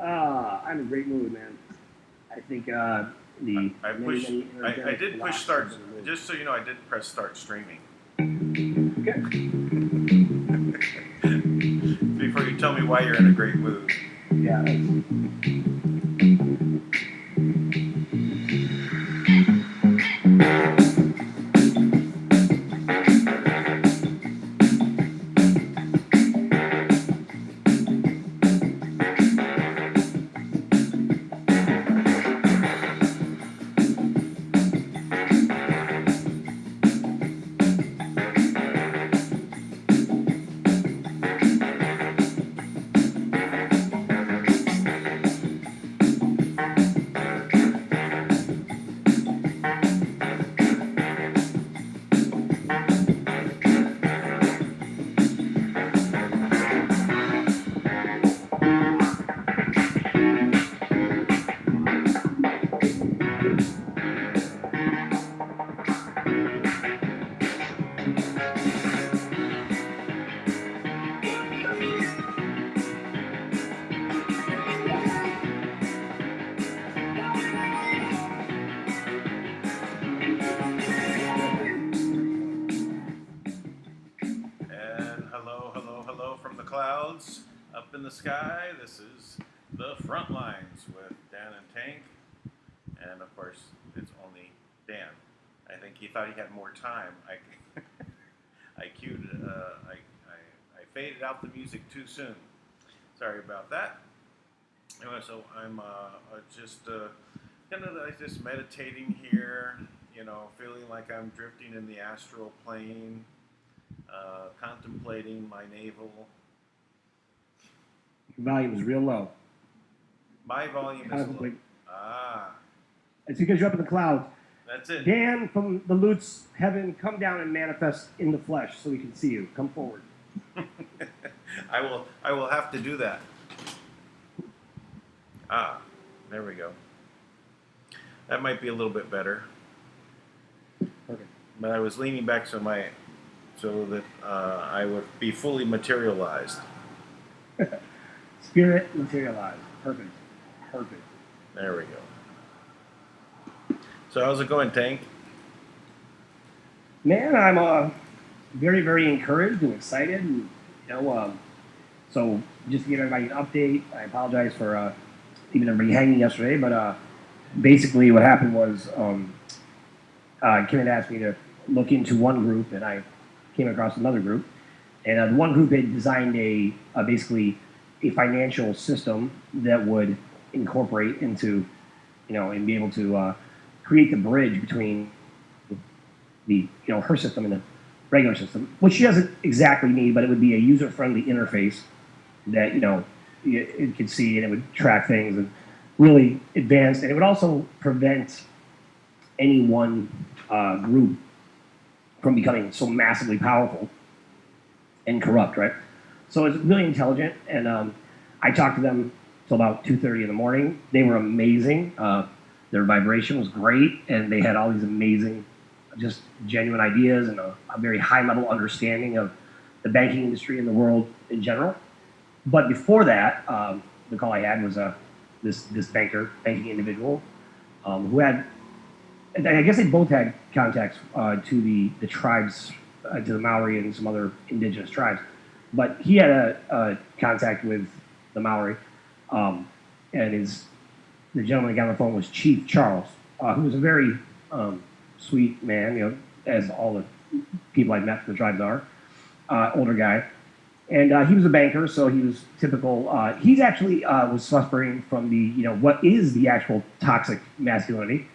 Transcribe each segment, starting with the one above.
I'm in a great mood, man. I think the I many, pushed. many I energetic did push blocks have start. been removed. Just so you know, I did press start streaming. Okay. Before you tell me why you're in a great mood. Yeah. And hello, hello, hello from the clouds up in the sky. This is the front lines with Dan and Tank, and of course, it's only Dan. I think he thought he had more time. I cued. I faded out the music too soon. Sorry about that. Anyway, so I'm just kind of like just meditating here. You know, feeling like I'm drifting in the astral plane, contemplating my navel. Volume is real low. My volume is low. Contemplate. Ah, It's because you're up in the clouds. that's it. Dan from the Lutz heaven, come down and manifest in the flesh so we can see you. Come forward. I will. I will have to do that. Ah, there we go. That might be a little bit better. Perfect. But I was leaning back so that I would be fully materialized. Spirit materialized. Perfect. Perfect. There we go. So how's it going, Tank? Man, I'm very, very encouraged and excited. And, so just to give everybody an update, I apologize for leaving everybody hanging yesterday, but basically what happened was Kim had asked me to look into one group, and I came across another group. And the one group had designed basically a financial system that would incorporate into, and be able to create the bridge between the her system and the regular system, which she doesn't exactly need, but it would be a user-friendly interface that it could see, and it would track things and really advanced, and it would also prevent any one group from becoming so massively powerful and corrupt, right? So it's really intelligent, and I talked to them till about 2:30 in the morning. They were amazing. Their vibration was great, and they had all these amazing, just genuine ideas and a very high-level understanding of the banking industry and the world in general. But before that, the call I had was this banking individual, who had, and I guess they both had contacts to the tribes, to the Maori and some other indigenous tribes. But he had a contact with the Maori, and the gentleman that got on the phone was Chief Charles, who was a very sweet man, as all the people I've met from the tribes are, older guy. And he was a banker, so he was typical. He's actually was suffering from what is the actual toxic masculinity.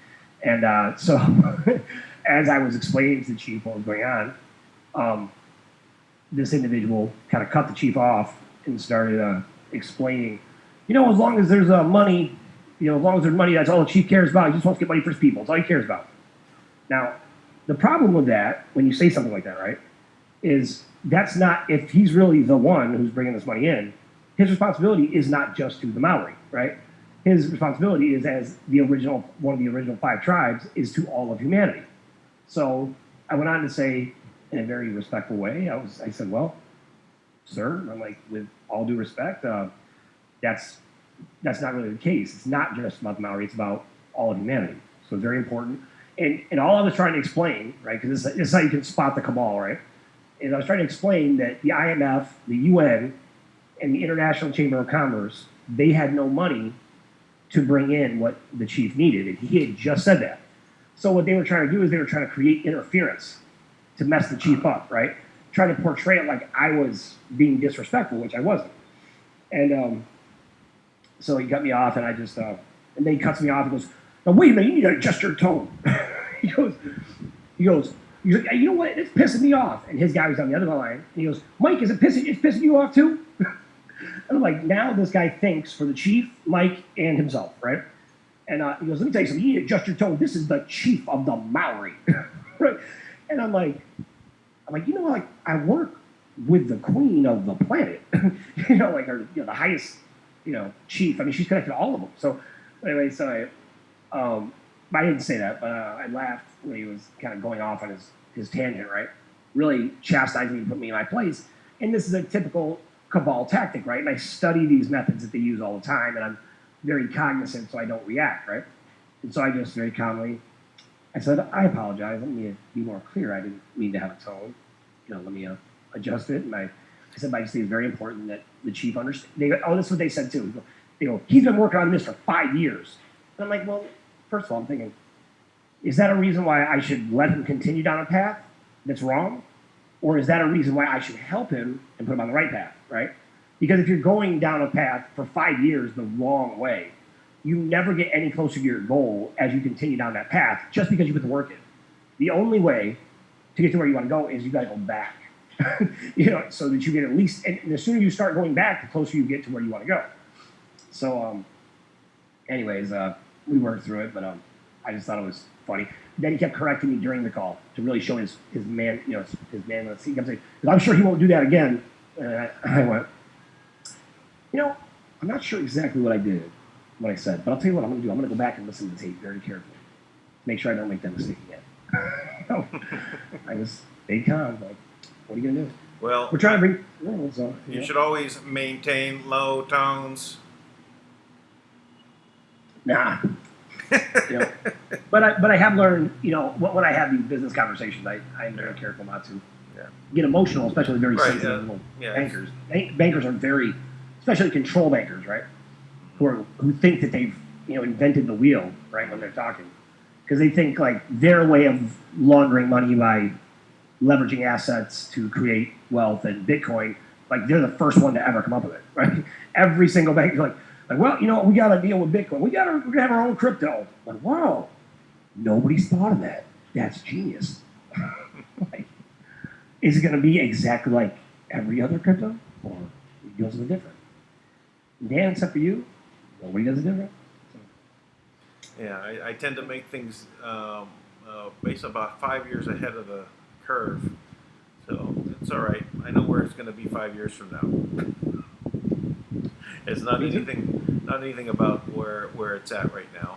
And so as I was explaining to the chief what was going on, this individual kind of cut the chief off and started explaining, as long as there's money, as long as there's money, that's all the chief cares about. He just wants to get money for his people. That's all he cares about. Now, the problem with that, when you say something like that, right, is that's not, if he's really the one who's bringing this money in, his responsibility is not just to the Maori, right? His responsibility is, as one of the original 5 tribes, is to all of humanity. So I went on to say, in a very respectful way, I said, well, sir, I'm like, with all due respect, that's that's not really the case. It's not just about the Maori; it's about all of humanity. So it's very important. And all I was trying to explain, right? Because this is how you can spot the cabal, right? Is I was trying to explain that the IMF, the UN, and the International Chamber of Commerce, they had no money to bring in what the chief needed. And he had just said that. So what they were trying to do is they were trying to create interference to mess the chief up, right? Trying to portray it like I was being disrespectful, which I wasn't. And so he cut me off, and I just, and then he cuts me off and goes, "Now wait a minute, you need to adjust your tone." he goes, he goes, he's like, "You know what? It's pissing me off." And his guy was on the other line, and he goes, "Mike, it's pissing you off too?" And I'm like, now this guy thinks for the chief, Mike, and himself, right? And he goes, "Let me tell you something. You need to adjust your tone. This is the chief of the Maori," right? And I'm like, you know, like I work with the queen of the planet, you know, like her, you know, the highest, you know, chief. I mean, she's connected to all of them. So anyway, I didn't say that, but I laughed when he was kind of going off on his tangent, right? Really chastising me, put me in my place. And this is a typical cabal tactic, right? And I study these methods that they use all the time, and I'm very cognizant so I don't react, right? And so I just very calmly, I said, "I apologize. Let me be more clear. I didn't mean to have a tone. You know, let me adjust it." And I said, "I just think it's very important that the chief understands." Oh, that's what they said too. They go, "He's been working on this for 5 years." And I'm like, well, first of all, I'm thinking, is that a reason why I should let him continue down a path that's wrong? Or is that a reason why I should help him and put him on the right path, right? Because if you're going down a path for 5 years the wrong way, you never get any closer to your goal as you continue down that path just because you put the work in. The only way to get to where you want to go is you got to go back, you know, so that you get at least, and the sooner you start going back, the closer you get to where you want to go. So, anyways, we worked through it, but I just thought it was funny. Then he kept correcting me during the call to really show his man, you know, his manliness. He kept saying, "I'm sure he won't do that again." And I went, you know, I'm not sure exactly what I did, what I said, but I'll tell you what I'm going to do. I'm going to go back and listen to the tape very carefully, make sure I don't make that mistake again. I just stayed calm. Like, what are you going to do? Well, we're trying to bring. So, you should always maintain low tones. Nah. You know, but I have learned, you know, when I have these business conversations, I'm very careful not to get emotional, especially very sensitive little bankers. Bankers are very, especially control bankers, right? Who think that they've, you know, invented the wheel, right, when they're talking, because they think like their way of laundering money by leveraging assets to create wealth and Bitcoin, like they're the first one to ever come up with it, right? Every single bank is like, well, you know, we got to deal with Bitcoin. We're gonna have our own crypto. Like, wow, nobody's thought of that. That's genius. Like, is it going to be exactly like every other crypto, or you do something different? Dan, except for you, nobody does it different. So. Yeah, I tend to make things based about 5 years ahead of the curve, so it's all right. I know where it's going to be 5 years from now. It's not anything about where it's at right now.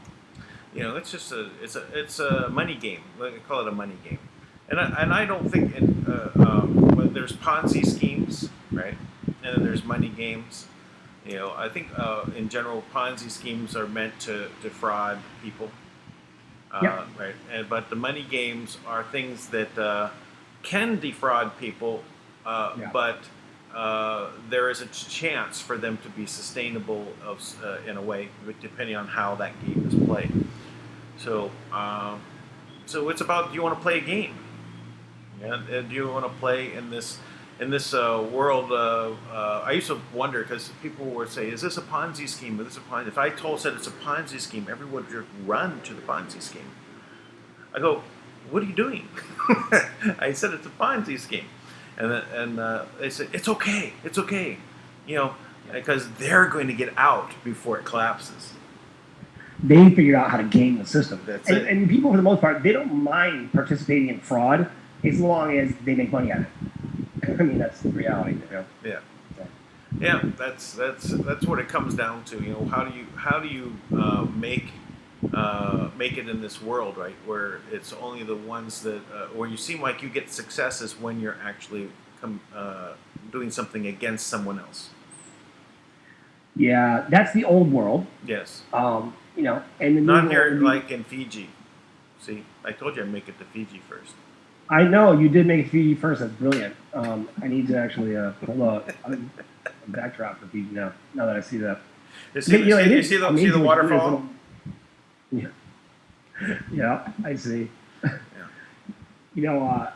You know, it's just it's a money game. I call it a money game, and I don't think when there's Ponzi schemes, right, and then there's money games. You know, I think in general Ponzi schemes are meant to defraud people, right? But the money games are things that can defraud people, but there is a chance for them to be sustainable in a way, depending on how that game is played. So, so it's about, do you want to play a game? And do you want to play in this world? I used to wonder, because people would say, "Is this a Ponzi scheme? Is this a Ponzi?" If I said it's a Ponzi scheme, everyone would run to the Ponzi scheme. I go, "What are you doing?" I said it's a Ponzi scheme. And they said, it's okay, you know, because they're going to get out before it collapses. They figured out how to game the system. That's it. And people, for the most part, they don't mind participating in fraud as long as they make money on it. I mean, that's the reality. You know? Yeah. That's what it comes down to. You know, how do you make it in this world, right? Where it's only the ones that where you seem like you get success is when you're actually doing something against someone else. Yeah, that's the old world. Yes. And the new Not world here, would be. like in Fiji. See, I told you I'd make it to Fiji first. I know you did make Fiji first. That's brilliant. I need to actually pull a backdrop for Fiji now. Now that I see that, You but, see, it you is see the amazing what really is waterfall? little. Yeah, yeah, I see. Yeah. You know,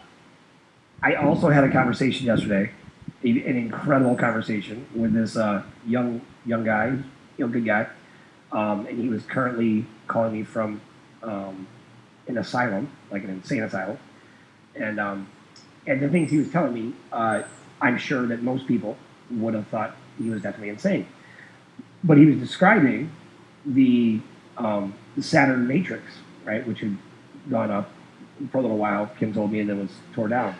I also had a conversation yesterday, an incredible conversation with this young guy, good guy, and he was currently calling me from an asylum, like an insane asylum, and and the things he was telling me, I'm sure that most people would have thought he was definitely insane, but he was describing the Saturn Matrix, right, which had gone up for a little while. Kim told me, and then was tore down.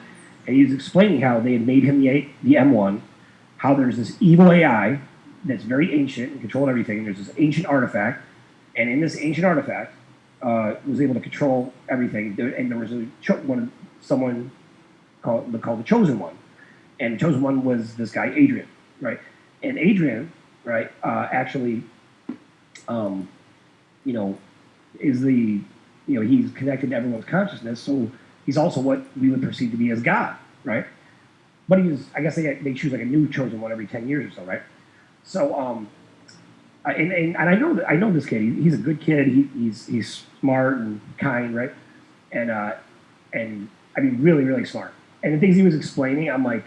And he was explaining how they had made him the M1, how there's this evil AI that's very ancient and controlled everything. There's this ancient artifact, and in this ancient artifact, was able to control everything. And there was someone called the Chosen One, and the Chosen One was this guy Adrian, right? And Adrian, right, actually, um, you know, is he's connected to everyone's consciousness, so he's also what we would perceive to be as God, right? But I guess they choose like a new chosen one every 10 years or so, right? So, and I know this kid. He's a good kid. He's smart and kind, right? And I mean, really, really smart. And the things he was explaining, I'm like,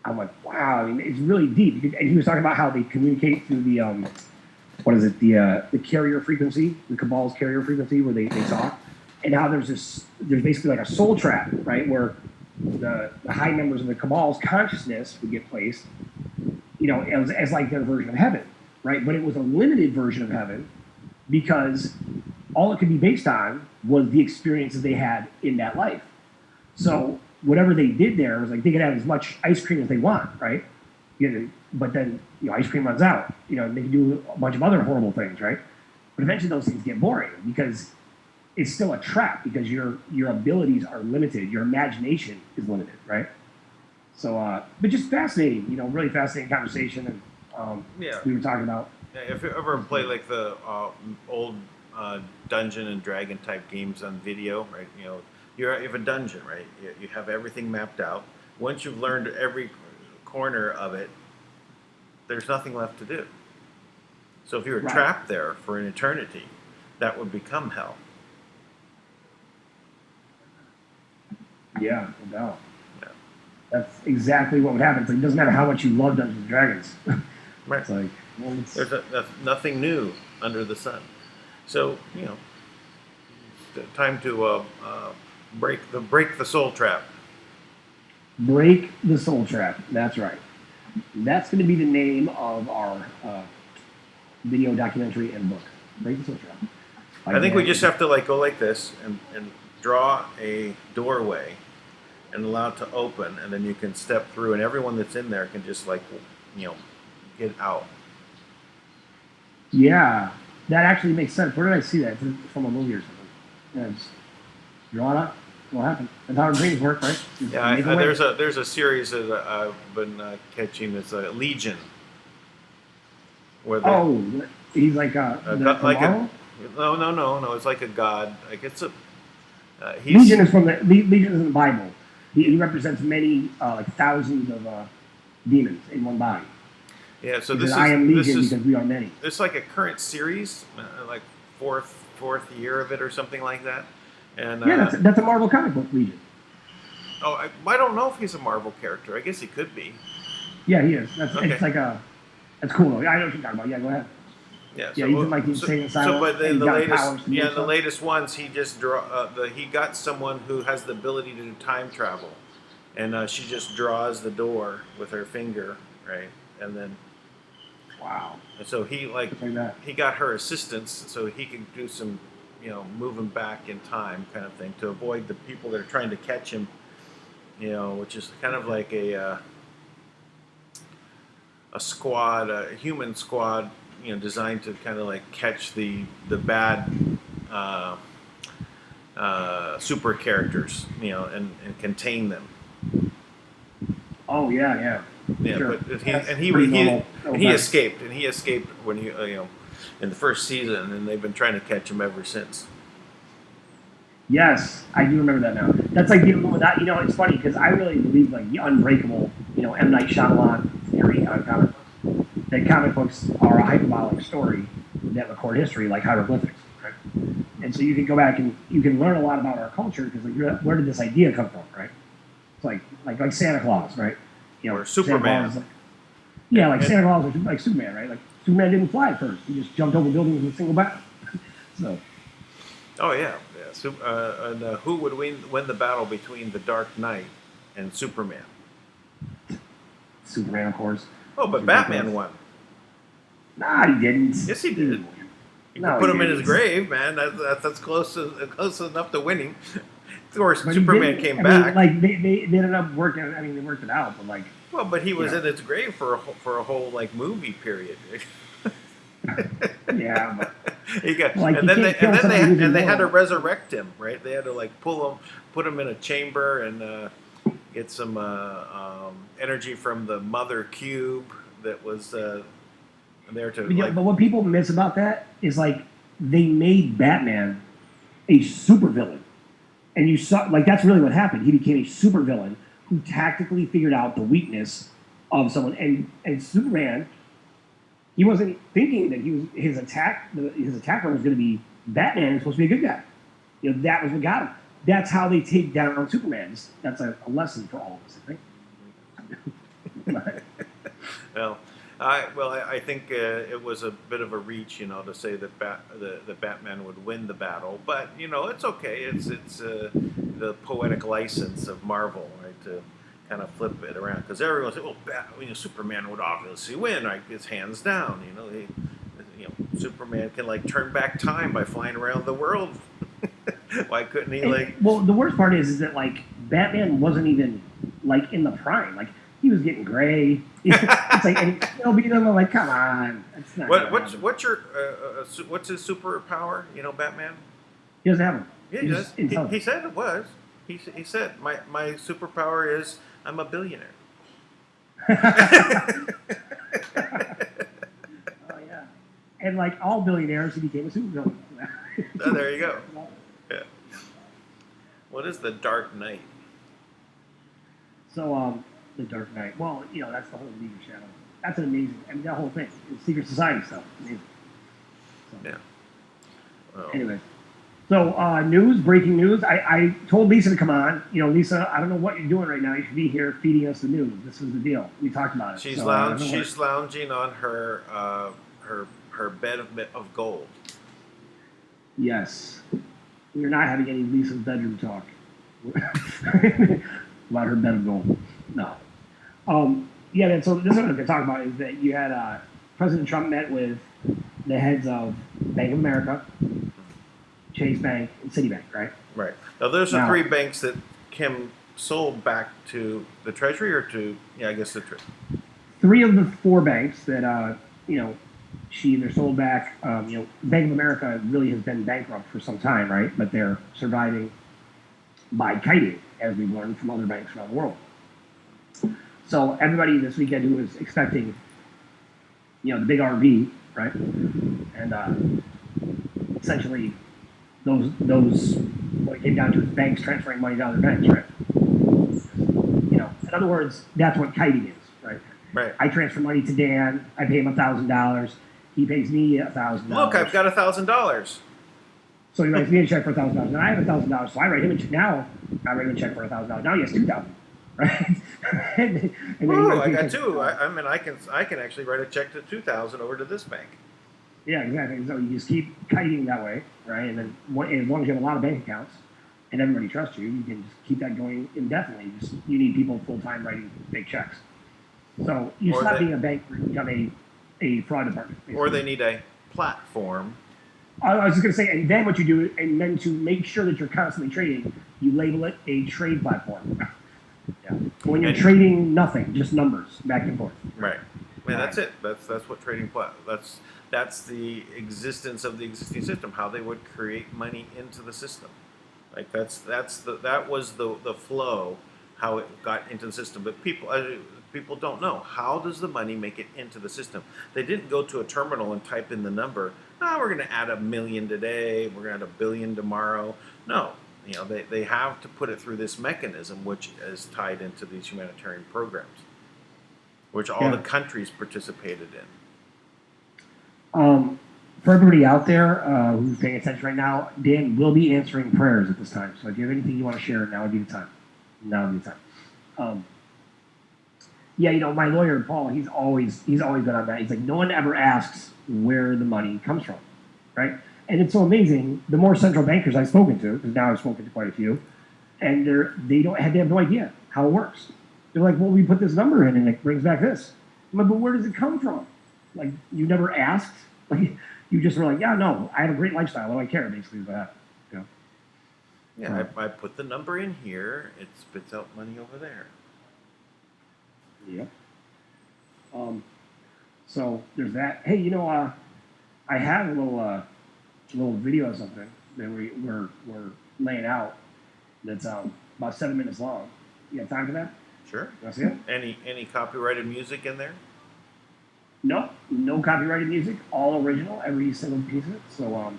wow. I mean, it's really deep. And he was talking about how they communicate through the what is it, the carrier frequency, the Cabal's carrier frequency, where they talk, and how there's basically like a soul trap, right, where the high members of the Cabal's consciousness would get placed, as like their version of heaven, right? But it was a limited version of heaven because all it could be based on was the experiences they had in that life. So whatever they did there was like they could have as much ice cream as they want, right? But then ice cream runs out. They can do a bunch of other horrible things, right? But eventually those things get boring because it's still a trap because your abilities are limited, your imagination is limited, right? So, but just fascinating, really fascinating conversation, and Yeah. we were talking about. Yeah, if you ever play like the old Dungeon and Dragon type games on video, right? You have a dungeon, right? You have everything mapped out. Once you've learned every corner of it, there's nothing left to do. So if you were Right. trapped there for an eternity, that would become hell. Yeah, no doubt. Yeah. That's exactly what would happen. It's like, it doesn't matter how much you love Dungeons and Dragons. Right. It's like, well, There's nothing new under the sun. So it's time to break the soul trap. break the soul trap. That's right. That's going to be the name of our video documentary and book. Break the soul trap. I think we just have to go like this and draw a doorway and allow it to open, and then you can step through, and everyone that's in there can just get out. Yeah, that actually makes sense. Where did I see that? It's from a movie or something. Yeah, just draw it up. What happened? That's how our brains work, right? Just Yeah, make a way. there's a series that I've been catching. It's a Legion, where they, Oh, he's like like Marvel? no, it's like a god. Like it's a Legion is Legion is in the Bible. He represents many like thousands of demons in one body. yeah. So He this says, I am is Legion because we are many. it's like a current series, like fourth year of it or something like that. And Yeah, that's a Marvel comic book, Legion. I don't know if he's a Marvel character. I guess he could be. Yeah, he is. Okay. It's like that's cool though. I know what you're talking about. Yeah, go ahead. Yeah, Yeah, he's in like the insane asylum. but then and the he's got latest, powers to do the stuff. latest ones, he just he got someone who has the ability to do time travel, and she just draws the door with her finger, right, and then Wow. and so he Just like that. he got her assistance so he could do some moving back in time kind of thing to avoid the people that are trying to catch him, which is kind of like a squad, a human squad, designed to kind of like catch the bad super characters, and contain them. Oh yeah, yeah. Yeah, Sure. but That's he pretty normal. escaped, and he escaped when in the first season, and they've been trying to catch him ever since. Yes, I do remember that now. That's like the Illuminati. It's funny because I really believe like the unbreakable, M. Night Shyamalan theory on comic books. That comic books are a hyperbolic story that record history, like hieroglyphics. Right? And so you can go back and you can learn a lot about our culture because like, where did this idea come from, right? It's like Santa Claus, right? Or Superman. Like Santa Claus or like Superman, right? Like Superman didn't fly at first; he just jumped over buildings with a single bound. So. Oh yeah. So, who would win the battle between the Dark Knight and Superman? Superman, of course. Oh, but Batman won. Nah, he didn't. Yes, he did. You No, can put he him in his didn't. grave, man. That's close enough to winning. Of course, But he Superman didn't. came I back. mean, like they ended up working. I mean, they worked it out, but like. Well, but he was Yeah. in his grave for a whole like movie period. Yeah, but He got, like and you then can't kill somebody who's they had to immortal. resurrect him, right? They had to like put him in a chamber and get some energy from the mother cube that was there to like. But what people miss about that is like they made Batman a supervillain, and you saw like that's really what happened. He became a supervillain who tactically figured out the weakness of someone, and Superman. He wasn't thinking that his attacker was going to be Batman. He's supposed to be a good guy. That was what got him. That's how they take down Superman. That's a lesson for all of us, I think. I think it was a bit of a reach, to say that that Batman would win the battle. But it's okay. It's the poetic license of Marvel, right? To kind of flip it around because everyone said, "Well, Superman would obviously win. Right? It's hands down." Superman can like turn back time by flying around the world. Why couldn't he Well, the worst part is that like Batman wasn't even like in the prime. Like he was getting gray. It's like and he'll be them like, come on, that's not. What's his superpower? Batman. He doesn't have one. Yeah, he does. He said it was. He said my superpower is I'm a billionaire. Oh yeah, and like all billionaires, he became a supervillain. Oh, there you go. Yeah. What is the Dark Knight? So, the Dark Knight. Well, that's the whole League of Shadows. That's an amazing. I mean, that whole thing. It's Secret Society stuff. Amazing. So, Yeah. Well, anyway. So, breaking news. I told Lisa to come on. Lisa, I don't know what you're doing right now. You should be here feeding us the news. This was the deal. We talked about it. She's lounging on her her bed of gold. Yes. We're not having any Lisa's bedroom talk about her bed of gold. No. Yeah, man, so this is what I'm going to talk about is that you had President Trump met with the heads of Bank of America, Chase Bank, and Citibank, right? Right. Now, those are three banks that Kim sold back to the Treasury or to, I guess the Treasury. 3 of the 4 banks that, she either sold back. Bank of America really has been bankrupt for some time, right? But they're surviving by kiting, as we've learned from other banks around the world. So everybody this weekend who was expecting, the big RV, right? And essentially, those what it came down to is banks transferring money to other banks, right? In other words, that's what kiting is, right? Right. I transfer money to Dan. I pay him $1,000. He pays me $1,000. Look, I've got $1,000. So he writes me a check for $1,000, and I have $1,000. So I write him a check. Now I write him a check for $1,000. Now he has $2,000, right? and then Ooh, I got 2. I can actually write a check to $2,000 over to this bank. Yeah, exactly. So you just keep kiting that way, right? And then as long as you have a lot of bank accounts and everybody trusts you, you can just keep that going indefinitely. You need people full time writing big checks. So you stop being a bank, you become a fraud department. Basically. Or they need a platform. I was just going to say, and then what you do, and then to make sure that you're constantly trading, you label it a trade platform. Yeah. When you're trading nothing, just numbers back and forth. Right. Man, that's it. That's what trading that's the existence of the existing system. How they would create money into the system. Like that was the flow, how it got into the system. But people, People don't know, how does the money make it into the system? They didn't go to a terminal and type in the number. We're going to add 1 million today. We're going to add 1 billion tomorrow. No, they have to put it through this mechanism, which is tied into these humanitarian programs, which all the countries participated in. For everybody out there who's paying attention right now, Dan will be answering prayers at this time. So if you have anything you want to share, now would be the time. Now would be the time. My lawyer Paul, he's always been on that. He's like, no one ever asks where the money comes from, right? And it's so amazing. The more central bankers I've spoken to, because now I've spoken to quite a few, and they have no idea how it works. They're like, well, we put this number in and it brings back this. I'm like, but where does it come from? Like, you never asked? Like, you just were like, yeah, no, I have a great lifestyle. What do I care? Basically, is what happened. Yeah, I put the number in here. It spits out money over there. Yep. So there's that. Hey, I have a little video of something that we're laying out that's about 7 minutes long. You have time for that? Sure. You want to see it? Any copyrighted music in there? No copyrighted music. All original. Every single piece of it. So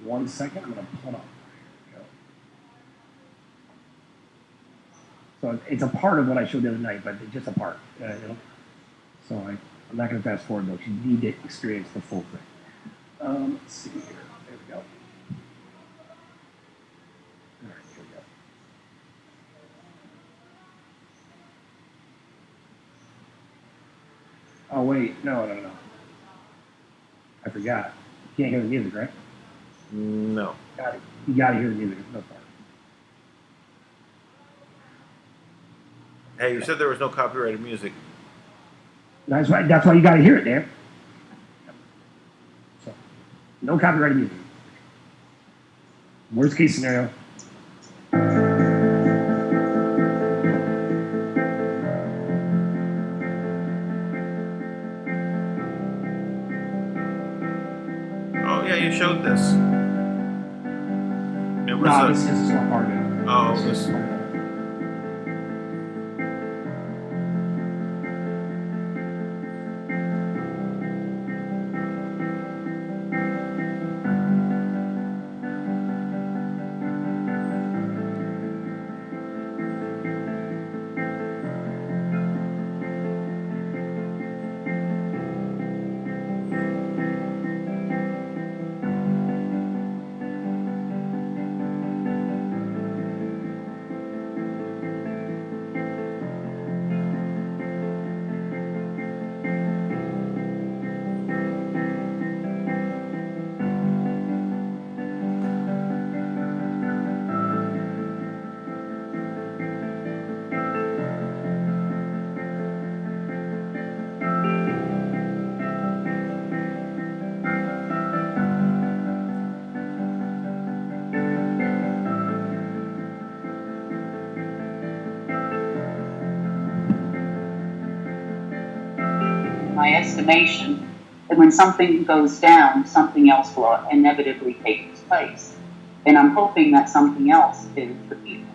1 second. I'm gonna pull it up. So it's a part of what I showed the other night, but it's just a part. So I'm not going to fast forward though. You need to experience the full thing. Let's see here. There we go. All right, here we go. Oh wait, no. I forgot. You can't hear the music, right? No. You got to hear the music. It's no part. Hey, you said there was no copyrighted music. That's why you got to hear it, Dan. So, no copyrighted music. Worst case scenario. Oh yeah, you showed this. It was No, this is a small part of it. Oh, this. My estimation that when something goes down, something else will inevitably take its place. And I'm hoping that something else is the people.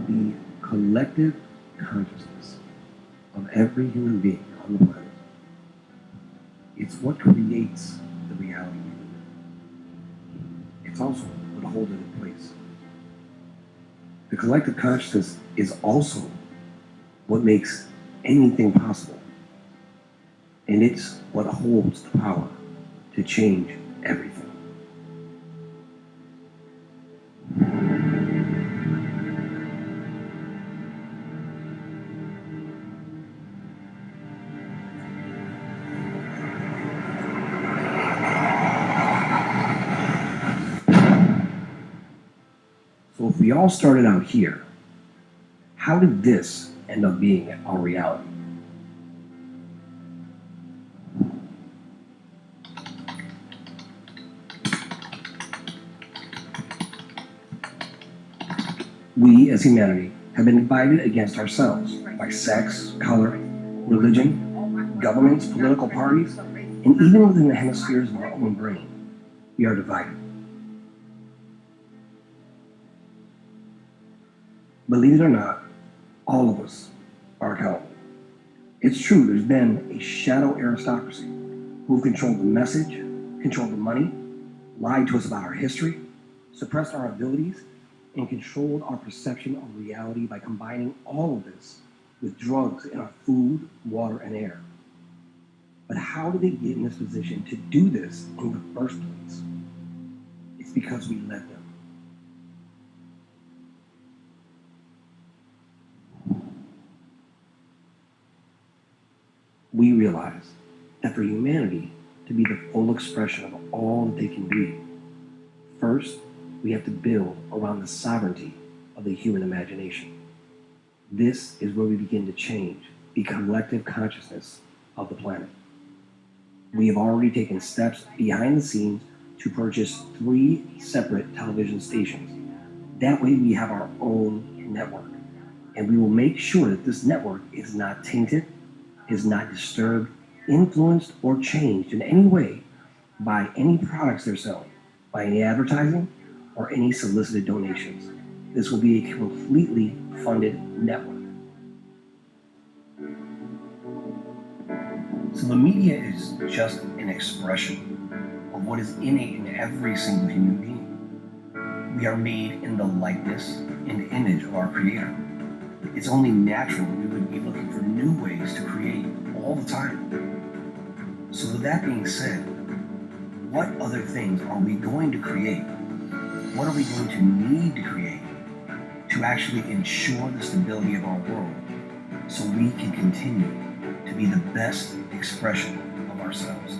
The collective consciousness of every human being on the planet. It's what creates the reality we live in. It's also what holds it in place. The collective consciousness is also what makes anything possible. And it's what holds the power to change everything. So if we all started out here, how did this end up being our reality? We, as humanity, have been divided against ourselves by sex, color, religion, governments, political parties, and even within the hemispheres of our own brain. We are divided. Believe it or not, all of us are accountable. It's true, there's been a shadow aristocracy who have controlled the message, controlled the money, lied to us about our history, suppressed our abilities, and controlled our perception of reality by combining all of this with drugs in our food, water, and air. But how did they get in this position to do this in the first place? It's because we let them. We realize that for humanity to be the full expression of all that they can be, first, we have to build around the sovereignty of the human imagination. This is where we begin to change the collective consciousness of the planet. We have already taken steps behind the scenes to purchase 3 separate television stations. That way we have our own network, and we will make sure that this network is not tainted, is not disturbed, influenced, or changed in any way by any products they're selling, by any advertising, or any solicited donations. This will be a completely funded network. So the media is just an expression of what is innate in every single human being. We are made in the likeness and image of our Creator. It's only natural that we would be looking for new ways to create all the time. So with that being said, what other things are we going to create? What are we going to need to create to actually ensure the stability of our world so we can continue to be the best expression of ourselves?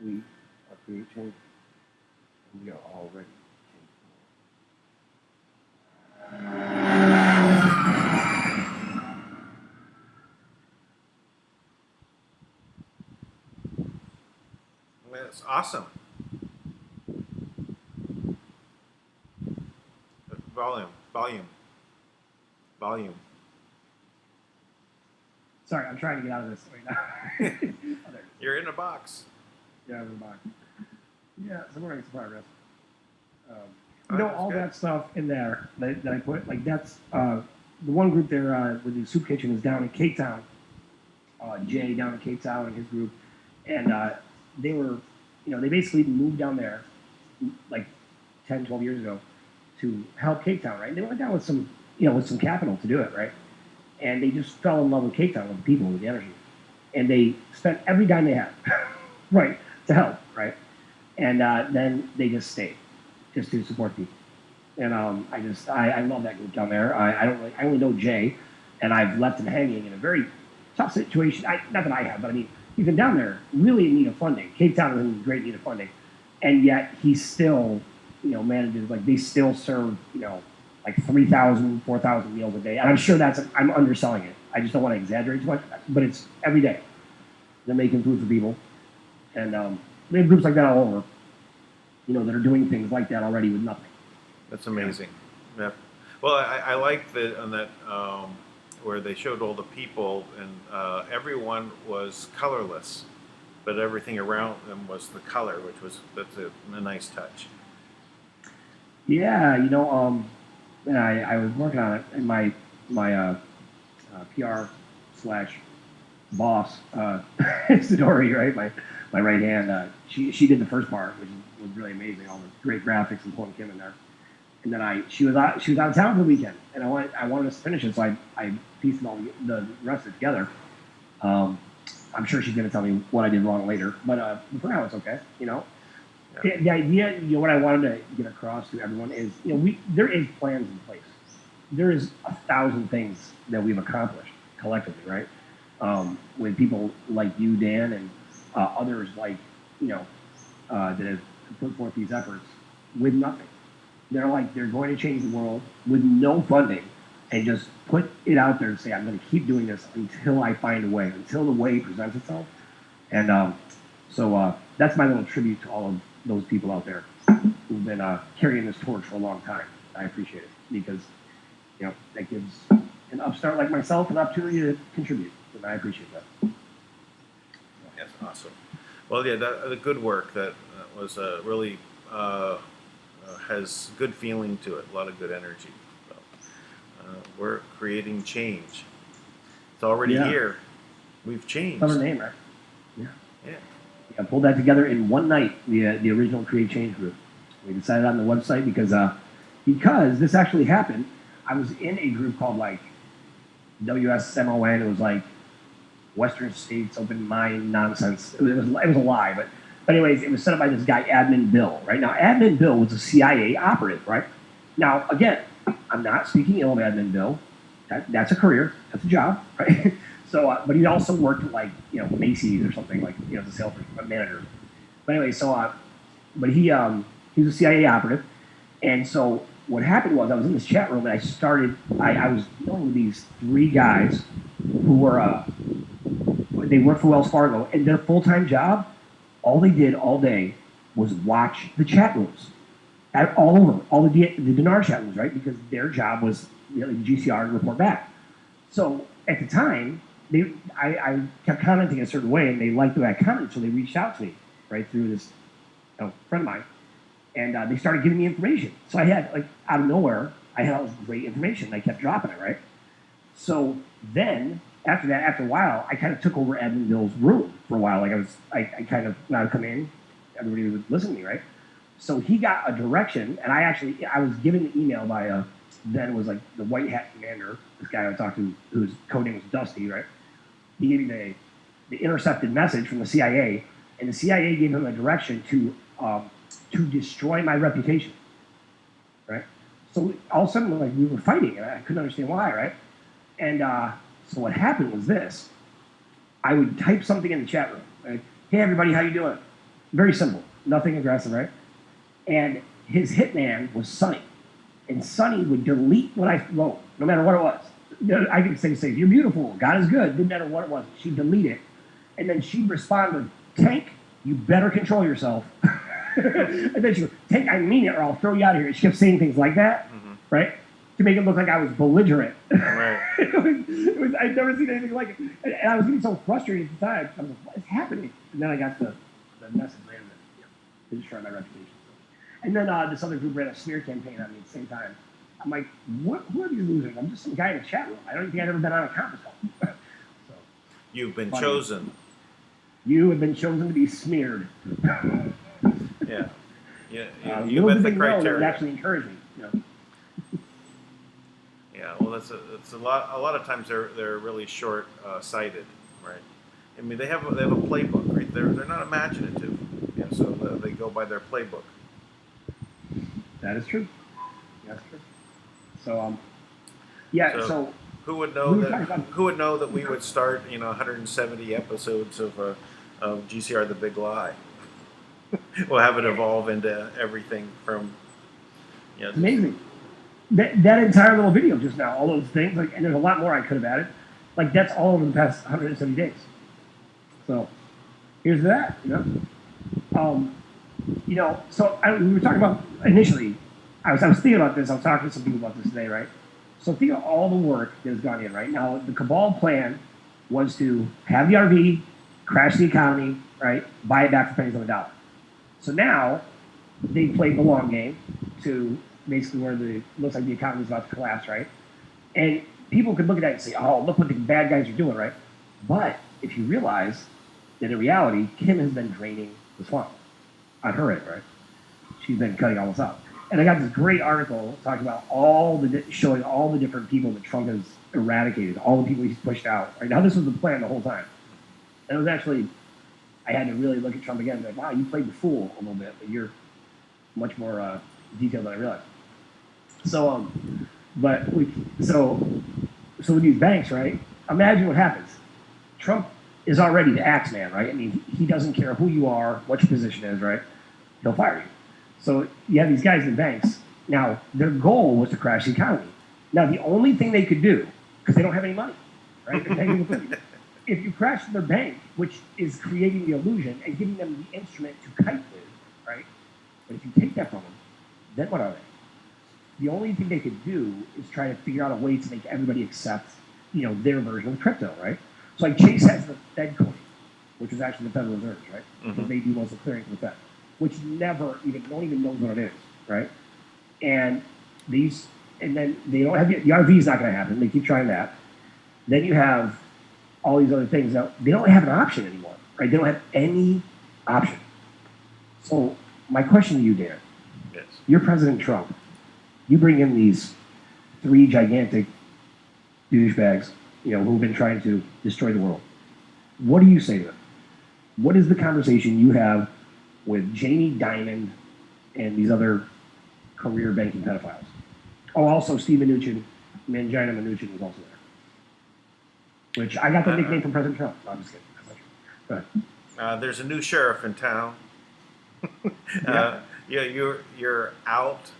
We are creating, and we are already That's awesome. Volume, volume, volume. Sorry, I'm trying to get out of this right now. Oh, there it is. You're in a box. Yeah, I'm back. Yeah, so we're making some progress. Oh, that's All good. that stuff in there that I put, like that's the one group there with the soup kitchen is down in Cape Town. Jay down in Cape Town and his group, and they were, they basically moved down there like 10, 12 years ago to help Cape Town, right? They went down with some, with some capital to do it, right? And they just fell in love with Cape Town, with the people, with the energy, and they spent every dime they had, right, to help, right? And then they just stayed, just to support people. And I love that group down there. I only know Jay, and I've left him hanging in a very tough situation. Not that I have, but I mean, he's been down there really in need of funding. Cape Town is in great need of funding, and yet he still, manages, like, they still serve, like 3,000, 4,000 meals a day. And I'm sure I'm underselling it. I just don't want to exaggerate too much, but it's every day. They're making food for people, and we have groups like that all over, that are doing things like that already with nothing. That's amazing. Yeah. Well, I like that on that where they showed all the people, and everyone was colorless, but everything around them was the color, that's a nice touch. Yeah, and I was working on it, and my PR slash boss, Sidori, right, my right hand, she did the first part, which was really amazing, all the great graphics and pulling Kim in there. And then she was out of town for the weekend, and I wanted us to finish it, so I pieced all the rest of it together. I'm sure she's going to tell me what I did wrong later, but for now it's okay. Yeah. The idea, what I wanted to get across to everyone is, there is plans in place. There is 1,000 things that we've accomplished collectively, right? With people like you, Dan, and others like, that have put forth these efforts with nothing. They're going to change the world with no funding, and just put it out there and say, I'm going to keep doing this until I find a way, until the way presents itself. And so that's my little tribute to all of those people out there who've been carrying this torch for a long time. I appreciate it, because that gives an upstart like myself an opportunity to contribute, and I appreciate that. That's awesome. Well, yeah, the good work that was really has good feeling to it, a lot of good energy. So, we're creating change. It's already here. We've changed. Clever name, right? Yeah. Yeah. I pulled that together in one night, the original Create Change group. We decided on the website because this actually happened. I was in a group called WSMON. It was like Western States Open Mind Nonsense. It was a lie, but anyways, it was set up by this guy, Admin Bill. Right now, Admin Bill was a CIA operative. Right now, again, I'm not speaking ill of Admin Bill. That's a career. That's a job. Right. So, but he also worked at Macy's or something, as a sales manager. But anyway, but he was a CIA operative, and so what happened was I was in this chat room and I was dealing with these 3 guys who were they worked for Wells Fargo, and their full-time job, all they did all day was watch the chat rooms, all over, all the Dinar chat rooms, right? Because their job was the GCR to report back. So at the time, I kept commenting a certain way, and they liked the way I commented, so they reached out to me, right, through this friend of mine, and they started giving me information. So I had, out of nowhere, I had all this great information. I kept dropping it, right? So then, after that, after a while, I kind of took over Admin Bill's room for a while. I kind of, when I would come in, everybody would listen to me, right? So he got a direction, and I was given the email by, then it was the White Hat Commander, this guy I talked to, whose code name was Dusty, right? He gave me the intercepted message from the CIA, and the CIA gave him a direction to destroy my reputation, right? So all of a sudden, we were fighting, and I couldn't understand why, right? And so what happened was this: I would type something in the chat room, like, "Hey everybody, how you doing?" Very simple, nothing aggressive, right? And his hitman was Sonny, and Sonny would delete what I wrote, no matter what it was. I could say, "You're beautiful, God is good," didn't matter what it was. She'd delete it, and then she'd respond with, "Tank, you better control yourself." And then she goes, "Tank, I mean it, or I'll throw you out of here." She kept saying things like that, right, to make it look like I was belligerent. Right. I'd never seen anything like it, and I was getting so frustrated at the time. I was like, "What is happening?" And then I got the message later that to destroy my reputation. And then this other group ran a smear campaign on me at the same time. I'm like, who are these losers? I'm just some guy in a chat room. I don't even think I've ever been on a conference call. So, you've been chosen. You have been chosen to be smeared. Yeah. You met the criteria. It actually encouraged me. Yeah, well, that's a lot. A lot of times they're really short sighted, right? I mean, they have a playbook, right? They're not imaginative, so they go by their playbook. That is true. That's true. So Who would know We were that? talking about Who would know that we would start 170 episodes of GCR The Big Lie? We'll have it evolve into everything from it's amazing. That entire little video just now, all those things, like, and there's a lot more I could have added. Like that's all over the past 170 days. So here's that. So we were talking about initially. I was thinking about this. I was talking to some people about this today, right? So think of all the work that has gone in, right? Now the cabal plan was to have the RV, crash the economy, right? Buy it back for pennies on the dollar. So now they played the long game to basically where looks like the economy is about to collapse, right? And people could look at that and say, "Oh, look what the bad guys are doing," right? But if you realize that in reality, Kim has been draining the swamp on her end, right? She's been cutting all this out. And I got this great article talking about showing all the different people that Trump has eradicated, all the people he's pushed out. Right now, this was the plan the whole time. And it was actually, I had to really look at Trump again and be like, wow, you played the fool a little bit, but you're much more detailed than I realized. So, so with these banks, right? Imagine what happens. Trump is already the axe man, right? I mean, he doesn't care who you are, what your position is, right? He'll fire you. So you have these guys in banks. Now, their goal was to crash the economy. Now, the only thing they could do, because they don't have any money, right? If you crash their bank, which is creating the illusion and giving them the instrument to kite with, right? But if you take that from them, then what are they? The only thing they could do is try to figure out a way to make everybody accept, their version of crypto, right? So like Chase has the Fed coin, which is actually the Federal Reserve, right? Because they do most of the clearing for the Fed, which no one even knows what it is, right? And then they don't have the RV is not going to happen. They keep trying that. Then you have all these other things. Now they don't have an option anymore, right? They don't have any option. So my question to you, Dan, yes. You're President Trump. You bring in these 3 gigantic douchebags, who've been trying to destroy the world. What do you say to them? What is the conversation you have with Jamie Dimon and these other career banking pedophiles? Oh, also Steve Mnuchin, Mangina Mnuchin was also there. Which I got the nickname from President Trump. No, I'm just kidding. Go ahead. There's a new sheriff in town. You're out.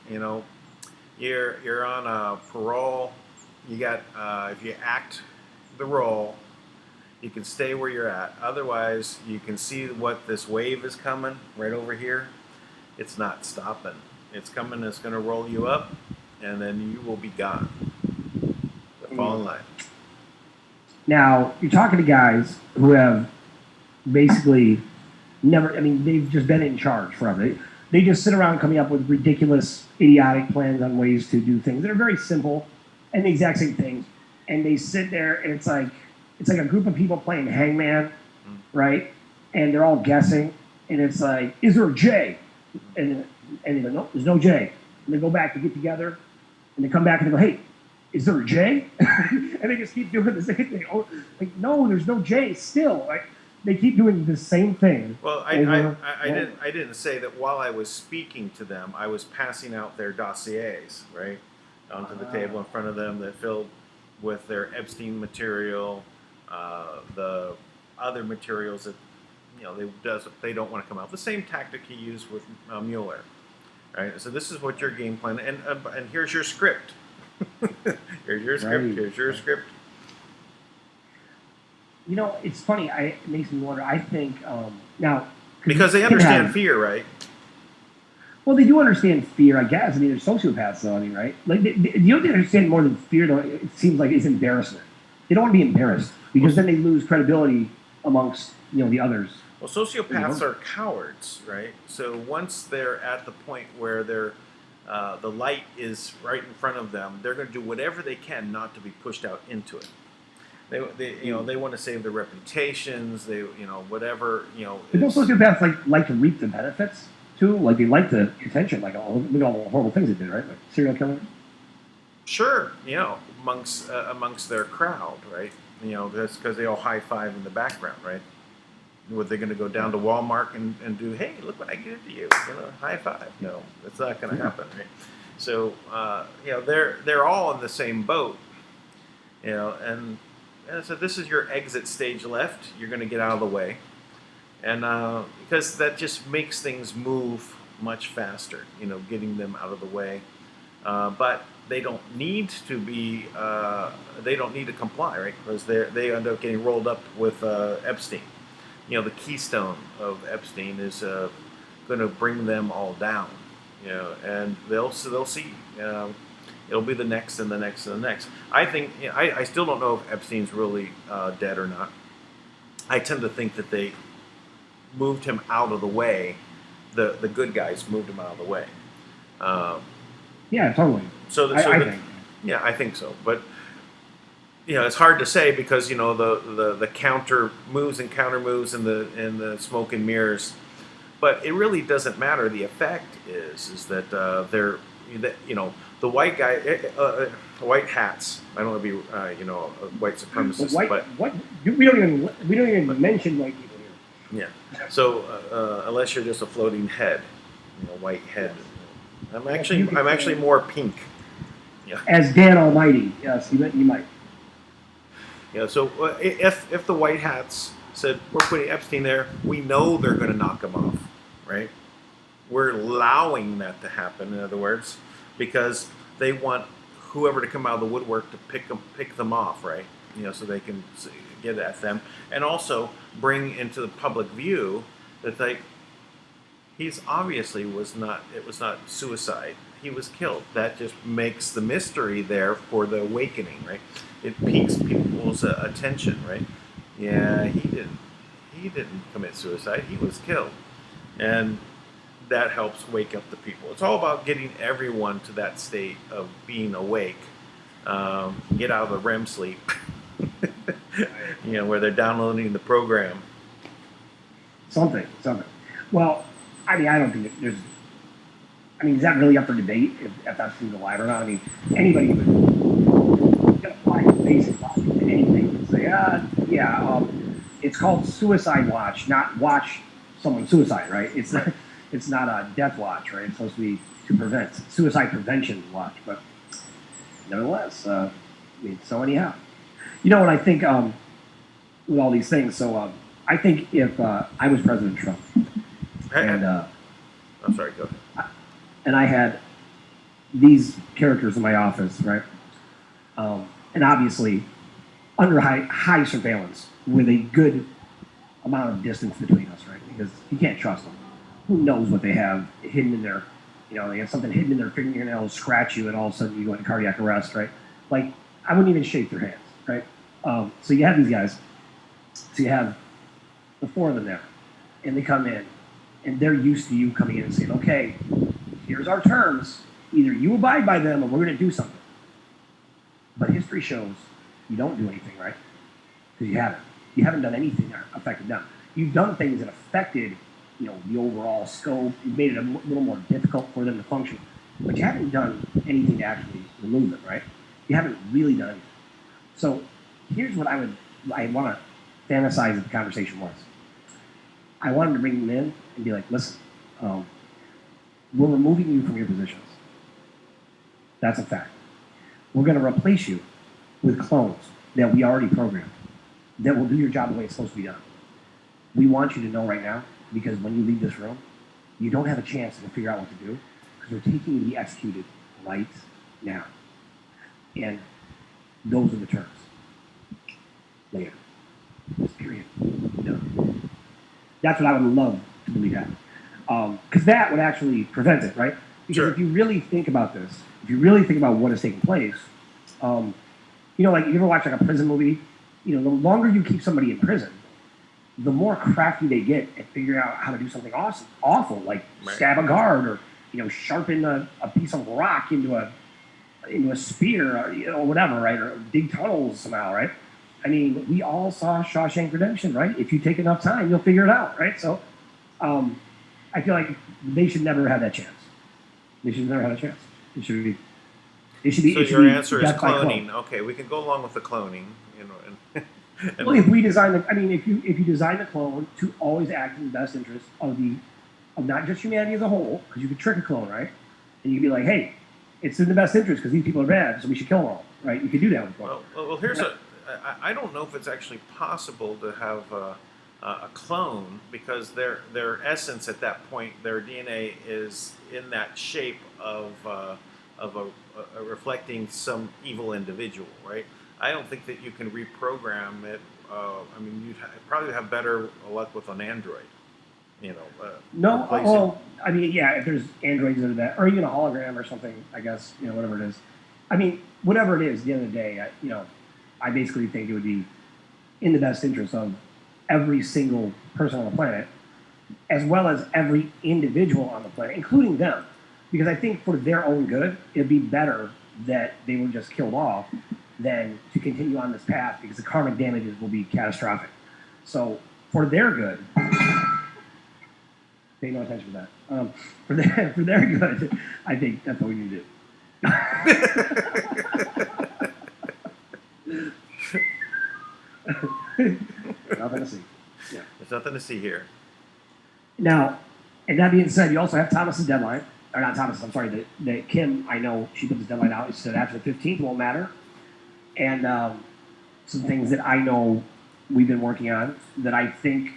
You're on a parole. You got if you act the role, you can stay where you're at. Otherwise, you can see what this wave is coming right over here. It's not stopping. It's coming. It's going to roll you up, and then you will be gone. So fall in line. Now, you're talking to guys who have basically they've just been in charge forever. They just sit around coming up with ridiculous, idiotic plans on ways to do things that are very simple and the exact same things. And they sit there, and it's like a group of people playing hangman, right? And they're all guessing, and it's like, is there a J? And they go, no, there's no J. And they go back to get together, and they come back and they go, hey, is there a J? And they just keep doing the same thing. Oh, like, no, there's no J still. Like, they keep doing the same thing. Well, I didn't say that while I was speaking to them, I was passing out their dossiers, right, onto the table in front of them that filled with their Epstein material, the other materials that they don't want to come out. The same tactic he used with Mueller, right? So this is what your game plan, and here's your script. Here's your script. Right. Here's your script. It's funny. It makes me wonder. I think now because they understand fear, right? Well, they do understand fear, I guess. I mean, they're sociopaths, though. I mean, right? Like, they understand more than fear. Though it seems like it's embarrassment. They don't want to be embarrassed because then they lose credibility amongst the others. Well, sociopaths are cowards, right? So once they're at the point where they're the light is right in front of them, they're going to do whatever they can not to be pushed out into it. They want to save their reputations. They whatever. But don't sociopaths like to reap the benefits too? Like they like the attention, like all the horrible things they did, right? Like serial killers. Sure, amongst their crowd, right? That's because they all high five in the background, right? Were they going to go down to Walmart and do, hey, look what I did to you, high five? No, that's not going to happen, right? So they're all in the same boat. And so this is your exit stage left. You're going to get out of the way, and because that just makes things move much faster. Getting them out of the way, but they don't need to be. They don't need to comply, right? Because they end up getting rolled up with Epstein. The keystone of Epstein is going to bring them all down. And they'll see. It'll be the next and the next and the next. I think I still don't know if Epstein's really dead or not. I tend to think that they moved him out of the way. The good guys moved him out of the way. Yeah, totally. I think. Yeah, I think so. But it's hard to say because the counter moves and counter moves and the smoke and mirrors. But it really doesn't matter. The effect is that they're the white guy, white hats. I don't want to be a white supremacist, but we don't even mention white people here. Yeah. So unless you're just a floating head, white head. I'm actually more pink. Yeah. As Dan Almighty, yes, you might. So if the white hats said we're putting Epstein there, we know they're going to knock him off, right? We're allowing that to happen. In other words, because they want whoever to come out of the woodwork to pick them off, right? So they can get at them, and also bring into the public view that he's obviously it was not suicide. He was killed. That just makes the mystery there for the awakening, right? It piques people's attention, right? Yeah, he didn't commit suicide. He was killed, and that helps wake up the people. It's all about getting everyone to that state of being awake. Get out of the REM sleep, where they're downloading the program. Something. Well, I don't think there's. Is that really up for debate if that's who's alive or not? Anybody would apply basic logic to anything and say, it's called Suicide Watch, not watch someone suicide, right? It's not a death watch, right? It's supposed to be to prevent suicide prevention watch, but nevertheless, so anyhow, what I think with all these things. So I think if I was President Trump, and I'm sorry, go ahead. And I had these characters in my office, right? And obviously under high surveillance with a good amount of distance between us, right? Because you can't trust them. Who knows what they have hidden in their, they have something hidden in their fingernails, scratch you, and all of a sudden you go into cardiac arrest, right? Like, I wouldn't even shake their hands, right? So you have these guys. So you have the four of them there, and they come in, and they're used to you coming in and saying, okay, here's our terms. Either you abide by them or we're going to do something. But history shows you don't do anything, right? Because you haven't. You haven't done anything that affected them. You've done things that affected, the overall scope. You've made it a little more difficult for them to function. But you haven't done anything to actually remove them, right? You haven't really done anything. So here's what I want to fantasize that the conversation was. I wanted to bring them in and be like, listen, we're removing you from your positions. That's a fact. We're going to replace you with clones that we already programmed that will do your job the way it's supposed to be done. We want you to know right now, because when you leave this room, you don't have a chance to figure out what to do, because we're taking you to be executed right now. And those are the terms. Later. Period. No. That's what I would love to believe happened. Because that would actually prevent it, right? Because if you really think about this, if you really think about what is taking place, like you ever watch like a prison movie, the longer you keep somebody in prison, the more crafty they get at figuring out how to do something awful, like stab a guard or sharpen a piece of rock into a spear or whatever, right? Or dig tunnels somehow, right? We all saw Shawshank Redemption, right? If you take enough time, you'll figure it out, right? So, I feel like they should never have that chance. They should never have a chance. It should be. So your answer is cloning. Okay, we can go along with the cloning. Well, if we design if you design the clone to always act in the best interest of not just humanity as a whole, because you could trick a clone, right? And you could be like, hey, it's in the best interest because these people are bad, so we should kill them all. right? You could do that with one. Well, here's I don't know if it's actually possible to have a clone because their essence at that point, their DNA is in that shape of reflecting some evil individual, right? I don't think that you can reprogram it. I mean, you'd probably have better luck with an android. No, replacing. well, I mean, yeah, if there's androids that are that, or even a hologram or something, I guess, whatever it is. I mean, whatever it is, at the end of the day, I basically think it would be in the best interest of every single person on the planet, as well as every individual on the planet, including them. Because I think for their own good, it'd be better that they were just killed off than to continue on this path because the karmic damages will be catastrophic. So for their good, pay no attention to that. For their good, I think that's what we need to do. Nothing to see. Yeah. There's nothing to see here. Now, and that being said, you also have Thomas's deadline, or not Thomas. I'm sorry. That Kim, I know she put this deadline out. She said after the 15th won't matter, and some things that I know we've been working on that I think,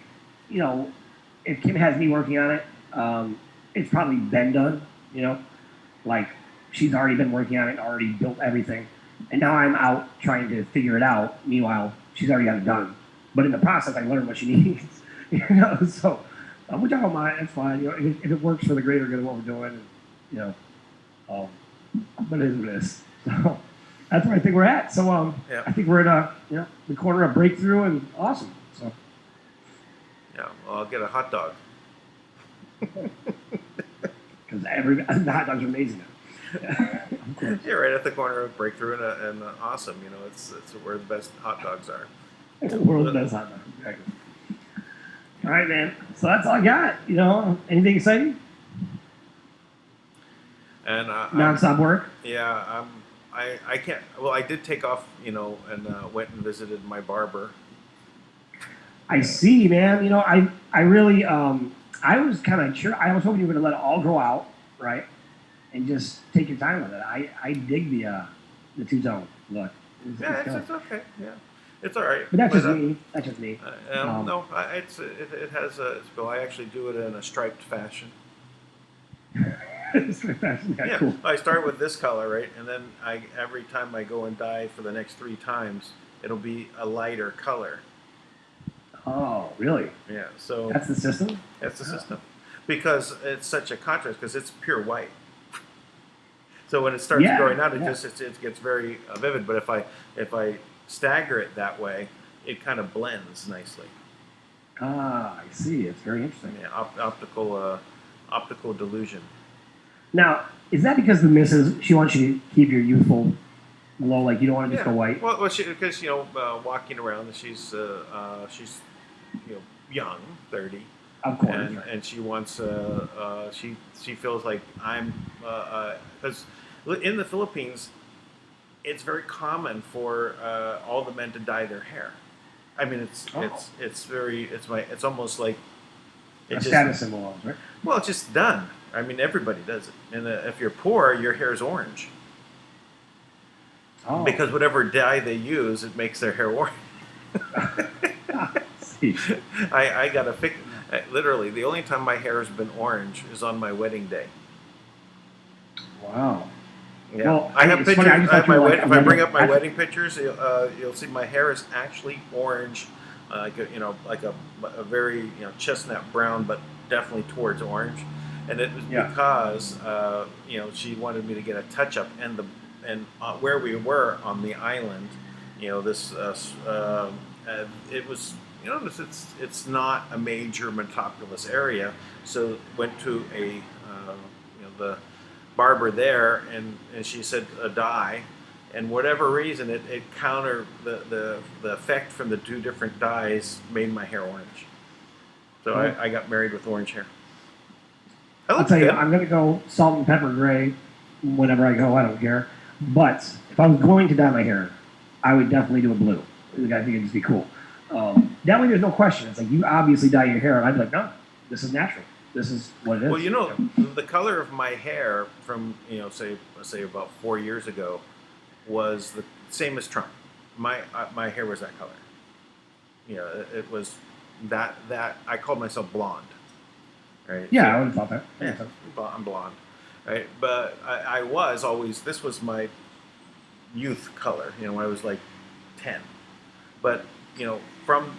if Kim has me working on it, it's probably been done. Like she's already been working on it, already built everything, and now I'm out trying to figure it out. Meanwhile, she's already got it done. But in the process, I learned what she needs. So which I don't mind. That's fine. If it works for the greater good of what we're doing, but it is what it is. So that's where I think we're at. So Yeah. I think we're at the corner of breakthrough and awesome. So Yeah, well, I'll get a hot dog. because the hot dogs are amazing now. Of course. Yeah, right at the corner of breakthrough and awesome. It's where the best hot dogs are. World's best hot dog. Exactly. All right, man. So that's all I got. Anything exciting? And Non-stop work. yeah, I can't. Well, I did take off, and went and visited my barber. I see, man. I really, I was kind of sure. I was hoping you were going to let it all grow out, right, and just take your time with it. I dig the two-tone look. Yeah, it's okay. Yeah, it's all right. But that's just me. That's just me. No, it has a. Well, I actually do it in a striped fashion. Yeah, cool. I start with this color, right, and then every time I go and dye for the next 3 times, it'll be a lighter color. Oh, really? Yeah, so that's the system. That's the system, because it's such a contrast because it's pure white. So when it starts growing out, it gets very vivid. But if I stagger it that way, it kind of blends nicely. Ah, I see. It's very interesting. Yeah, optical delusion. Now, is that because the missus, she wants you to keep your youthful glow, like you don't want to just go white? Well, because walking around, she's young, 30. Of course. And she wants she feels like I'm because in the Philippines, it's very common for all the men to dye their hair. I mean, it's almost like a status symbol, right? Well, it's just done. I mean, everybody does it. And if you're poor, your hair is orange. Oh. Because whatever dye they use, it makes their hair orange. I got to fix. Literally, the only time my hair has been orange is on my wedding day. Wow. Yeah, well, I have pictures. Funny, I have my if I bring up my wedding pictures, you'll see my hair is actually orange, like a very chestnut brown, but definitely towards orange. And it was because she wanted me to get a touch up, and where we were on the island, this it was it's not a major metropolis area, so went to the barber there, and she said a dye, and whatever reason it counter the effect from the 2 different dyes made my hair orange. So I got married with orange hair. I'll tell you, I'm going to go salt and pepper gray whenever I go. I don't care. But if I was going to dye my hair, I would definitely do a blue. I think it'd just be cool. That way there's no question. It's like you obviously dye your hair, and I'd be like, no, this is natural. This is what it is. Well, the color of my hair from say about 4 years ago was same as Trump. My hair was that color. You know, it was that I called myself blonde. Right? Yeah, So, I would have thought that. yeah, I'm blonde. Right? But I was always, this was my youth color, you know, when I was like 10. But, you know, from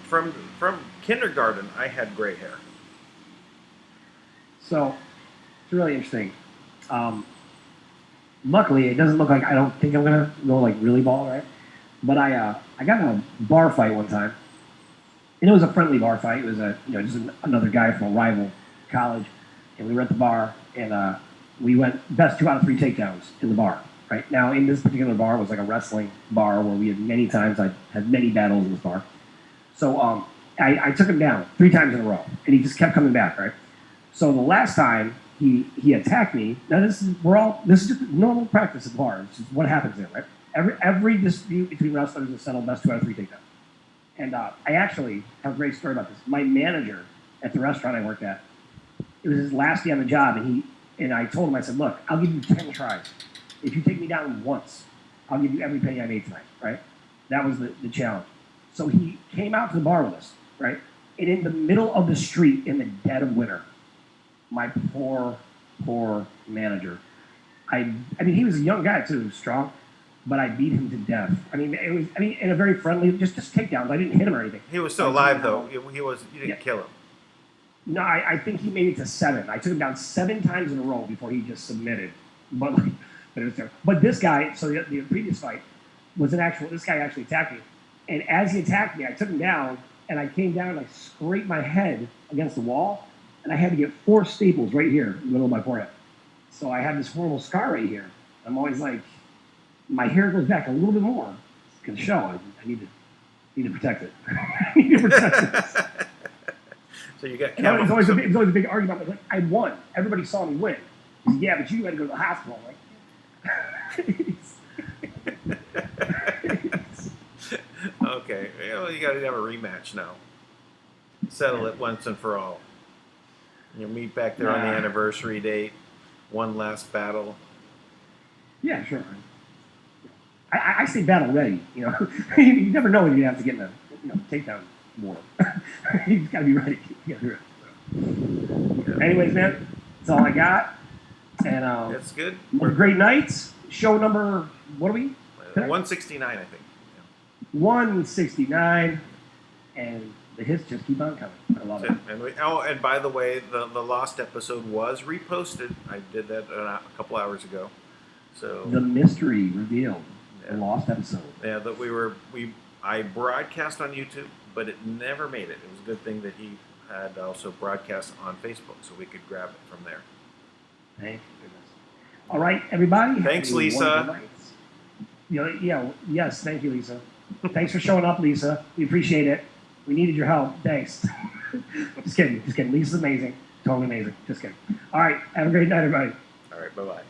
kindergarten, I had gray hair. So it's really interesting. Luckily, it doesn't look like I don't think I'm gonna go like really bald, right? But I got in a bar fight one time, and it was a friendly bar fight. It was just another guy from a rival college, and we were at the bar, and we went best 2 out of 3 takedowns in the bar. Right now, in this particular bar was like a wrestling bar where we had many times I had many battles in this bar. So I took him down 3 times in a row, and he just kept coming back. Right. So the last time he attacked me. Now this is just normal practice at the bar. It's just what happens there, right? Every dispute between wrestlers is settled best 2 out of 3 takedowns. And I actually have a great story about this. My manager at the restaurant I worked at, it was his last day on the job, and I told him, I said, look, I'll give you 10 tries. If you take me down once, I'll give you every penny I made tonight, right? That was the challenge. So he came out to the bar with us, right? And in the middle of the street, in the dead of winter, my poor manager. I mean, he was a young guy too, strong, but I beat him to death. I mean, in a very friendly, just takedowns. I didn't hit him or anything. He was still alive though. You didn't kill him. No, I think he made it to 7. I took him down 7 times in a row before he just submitted. But it was terrible. But this guy, so the previous fight was this guy actually attacked me, and as he attacked me, I took him down, and I came down and I scraped my head against the wall. And I had to get 4 staples right here in the middle of my forehead. So I have this horrible scar right here. I'm always like, my hair goes back a little bit more. It's going to show. I need to protect it. I need to protect it. So you got it was always a big argument. Like, I won. Everybody saw me win. He said, yeah, but you had to go to the hospital. I'm like, okay. Well, you got to have a rematch now. Settle it once and for all. You'll meet back there on the anniversary date. One last battle. Yeah, sure. I stay battle ready. You know, you never know when you have to get in a takedown war. You've got to be ready. You got to be ready. Anyways, man, that's all I got. And that's good. Great nights. Show number, what are we? 169, I think. Yeah. 169, and the hits just keep on coming. I love it. And by the way, the lost episode was reposted. I did that a couple hours ago. So the mystery revealed. Yeah. The lost episode. Yeah, that I broadcast on YouTube, but it never made it. It was a good thing that he had also broadcast on Facebook, so we could grab it from there. Thank goodness. All right, everybody. Thanks, Lisa. Yes, thank you, Lisa. Thanks for showing up, Lisa. We appreciate it. We needed your help. Thanks. Just kidding. Lisa's amazing. Totally amazing. Just kidding. All right. Have a great night, everybody. All right. Bye-bye.